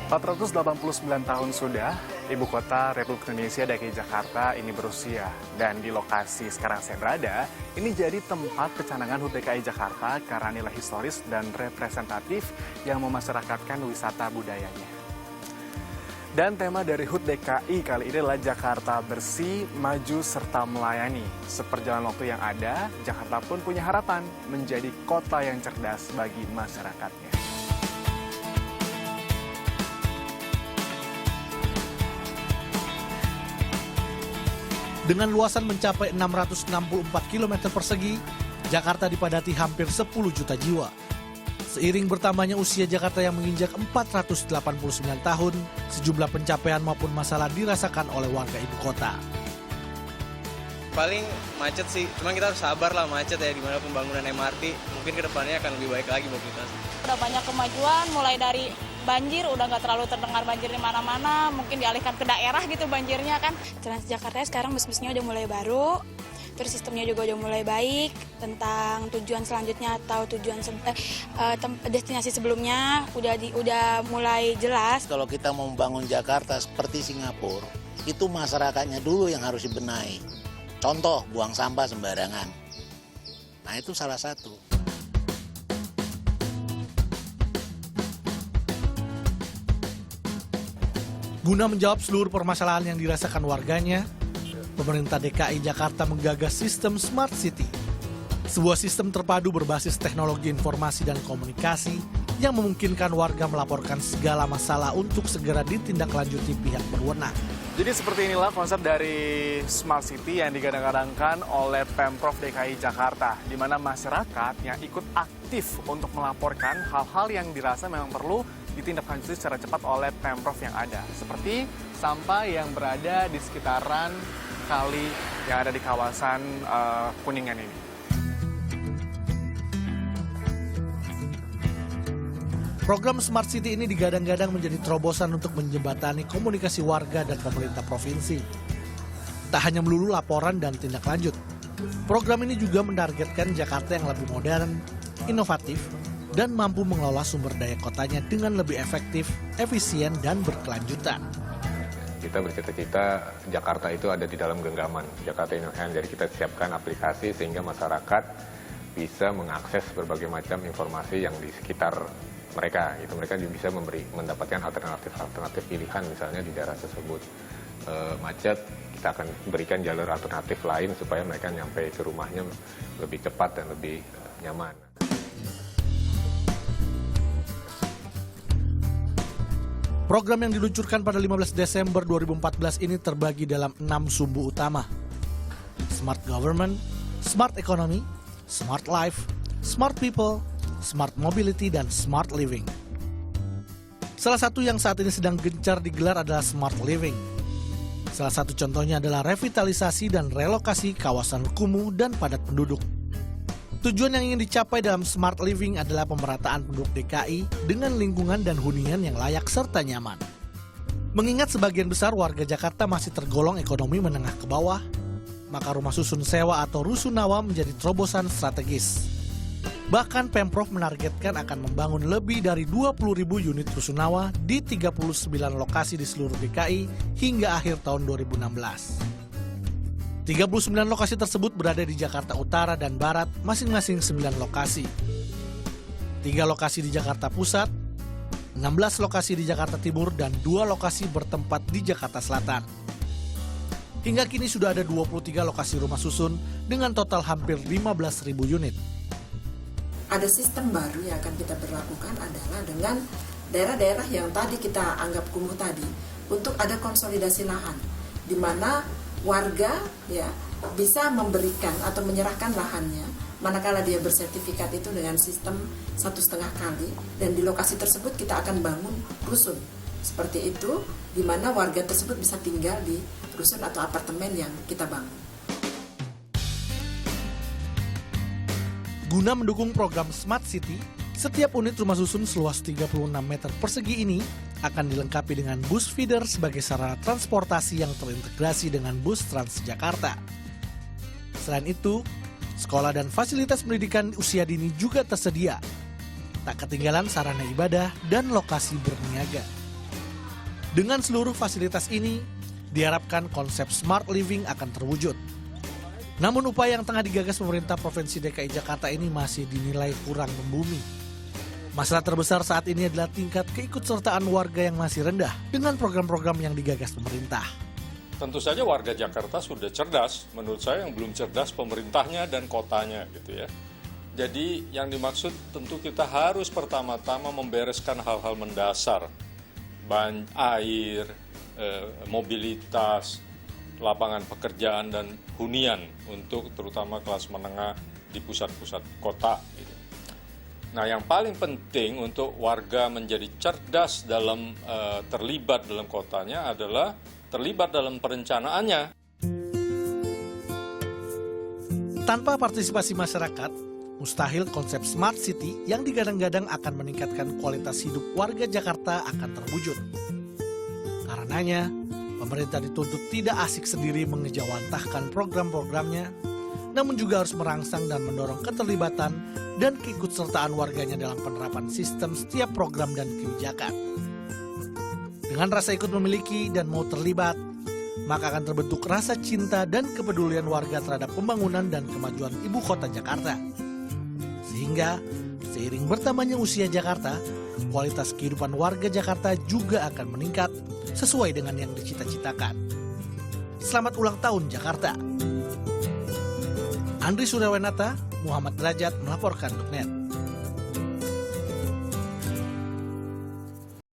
489 tahun sudah, Ibu Kota Republik Indonesia DKI Jakarta ini berusia. Dan di lokasi sekarang saya berada, ini jadi tempat kecanangan HUT DKI Jakarta karena nilai historis dan representatif yang memasyarakatkan wisata budayanya. Dan tema dari HUT DKI kali ini adalah Jakarta Bersih, Maju, serta Melayani. Seperjalanan waktu yang ada, Jakarta pun punya harapan menjadi kota yang cerdas bagi masyarakatnya. Dengan luasan mencapai 664 km persegi, Jakarta dipadati hampir 10 juta jiwa. Seiring bertambahnya usia Jakarta yang menginjak 489 tahun, sejumlah pencapaian maupun masalah dirasakan oleh warga ibu kota. Paling macet sih, cuman kita harus sabar lah macet ya, dimana pembangunan MRT mungkin kedepannya akan lebih baik lagi mobilitas. Udah banyak kemajuan, mulai dari banjir, udah nggak terlalu terdengar banjir di mana-mana, mungkin dialihkan ke daerah gitu banjirnya kan. Transjakarta sekarang bus-busnya udah mulai baru, terus sistemnya juga udah mulai baik, tentang tujuan selanjutnya atau tujuan destinasi sebelumnya udah mulai jelas. Kalau kita mau membangun Jakarta seperti Singapura, itu masyarakatnya dulu yang harus dibenahi. Contoh, buang sampah sembarangan. Nah, itu salah satu. Guna menjawab seluruh permasalahan yang dirasakan warganya, pemerintah DKI Jakarta menggagas sistem Smart City. Sebuah sistem terpadu berbasis teknologi informasi dan komunikasi yang memungkinkan warga melaporkan segala masalah untuk segera ditindaklanjuti pihak berwenang. Jadi seperti inilah konsep dari Smart City yang digadang-gadangkan oleh Pemprov DKI Jakarta, di mana masyarakat yang ikut aktif untuk melaporkan hal-hal yang dirasa memang perlu ditindaklanjuti secara cepat oleh Pemprov yang ada. Seperti sampah yang berada di sekitaran kali yang ada di kawasan Kuningan ini. Program Smart City ini digadang-gadang menjadi terobosan untuk menjembatani komunikasi warga dan pemerintah provinsi. Tak hanya melulu laporan dan tindak lanjut, program ini juga menargetkan Jakarta yang lebih modern, inovatif, dan mampu mengelola sumber daya kotanya dengan lebih efektif, efisien, dan berkelanjutan. Kita bercita-cita Jakarta itu ada di dalam genggaman Jakarta Indonesia. Jadi kita siapkan aplikasi sehingga masyarakat bisa mengakses berbagai macam informasi yang di sekitar mereka. Gitu. Mereka juga bisa mendapatkan alternatif pilihan misalnya di daerah tersebut. Macet, kita akan berikan jalur alternatif lain supaya mereka nyampe ke rumahnya lebih cepat dan lebih nyaman. Program yang diluncurkan pada 15 Desember 2014 ini terbagi dalam 6 sumbu utama. Smart Government, Smart Economy, Smart Life, Smart People, Smart Mobility, dan Smart Living. Salah satu yang saat ini sedang gencar digelar adalah Smart Living. Salah satu contohnya adalah revitalisasi dan relokasi kawasan kumuh dan padat penduduk. Tujuan yang ingin dicapai dalam Smart Living adalah pemerataan penduduk DKI dengan lingkungan dan hunian yang layak serta nyaman. Mengingat sebagian besar warga Jakarta masih tergolong ekonomi menengah ke bawah, maka rumah susun sewa atau rusunawa menjadi terobosan strategis. Bahkan Pemprov menargetkan akan membangun lebih dari 20.000 unit rusunawa di 39 lokasi di seluruh DKI hingga akhir tahun 2016. 39 lokasi tersebut berada di Jakarta Utara dan Barat, masing-masing 9 lokasi. 3 lokasi di Jakarta Pusat, 16 lokasi di Jakarta Timur, dan 2 lokasi bertempat di Jakarta Selatan. Hingga kini sudah ada 23 lokasi rumah susun dengan total hampir 15.000 unit. Ada sistem baru yang akan kita berlakukan adalah dengan daerah-daerah yang tadi kita anggap kumuh tadi, untuk ada konsolidasi lahan, di mana warga ya bisa memberikan atau menyerahkan lahannya manakala dia bersertifikat itu dengan sistem 1,5 kali, dan di lokasi tersebut kita akan bangun rusun seperti itu, di mana warga tersebut bisa tinggal di rusun atau apartemen yang kita bangun. Guna mendukung program Smart City, setiap unit rumah susun seluas 36 meter persegi ini akan dilengkapi dengan bus feeder sebagai sarana transportasi yang terintegrasi dengan bus Transjakarta. Selain itu, sekolah dan fasilitas pendidikan usia dini juga tersedia. Tak ketinggalan sarana ibadah dan lokasi berniaga. Dengan seluruh fasilitas ini, diharapkan konsep smart living akan terwujud. Namun upaya yang tengah digagas pemerintah Provinsi DKI Jakarta ini masih dinilai kurang membumi. Masalah terbesar saat ini adalah tingkat keikutsertaan warga yang masih rendah dengan program-program yang digagas pemerintah. Tentu saja warga Jakarta sudah cerdas, menurut saya yang belum cerdas pemerintahnya dan kotanya gitu ya. Jadi yang dimaksud tentu kita harus pertama-tama membereskan hal-hal mendasar, air, mobilitas, lapangan pekerjaan dan hunian untuk terutama kelas menengah di pusat-pusat kota. Gitu. Nah yang paling penting untuk warga menjadi cerdas dalam terlibat dalam kotanya adalah terlibat dalam perencanaannya. Tanpa partisipasi masyarakat, mustahil konsep smart city yang digadang-gadang akan meningkatkan kualitas hidup warga Jakarta akan terwujud. Karenanya, pemerintah dituntut tidak asik sendiri mengejawantahkan program-programnya, namun juga harus merangsang dan mendorong keterlibatan dan keikutsertaan warganya dalam penerapan sistem setiap program dan kebijakan. Dengan rasa ikut memiliki dan mau terlibat, maka akan terbentuk rasa cinta dan kepedulian warga terhadap pembangunan dan kemajuan ibu kota Jakarta. Sehingga, seiring bertambahnya usia Jakarta, kualitas kehidupan warga Jakarta juga akan meningkat sesuai dengan yang dicita-citakan. Selamat ulang tahun Jakarta. Andri Suryawanata, Muhammad Derajat melaporkan untuk NET.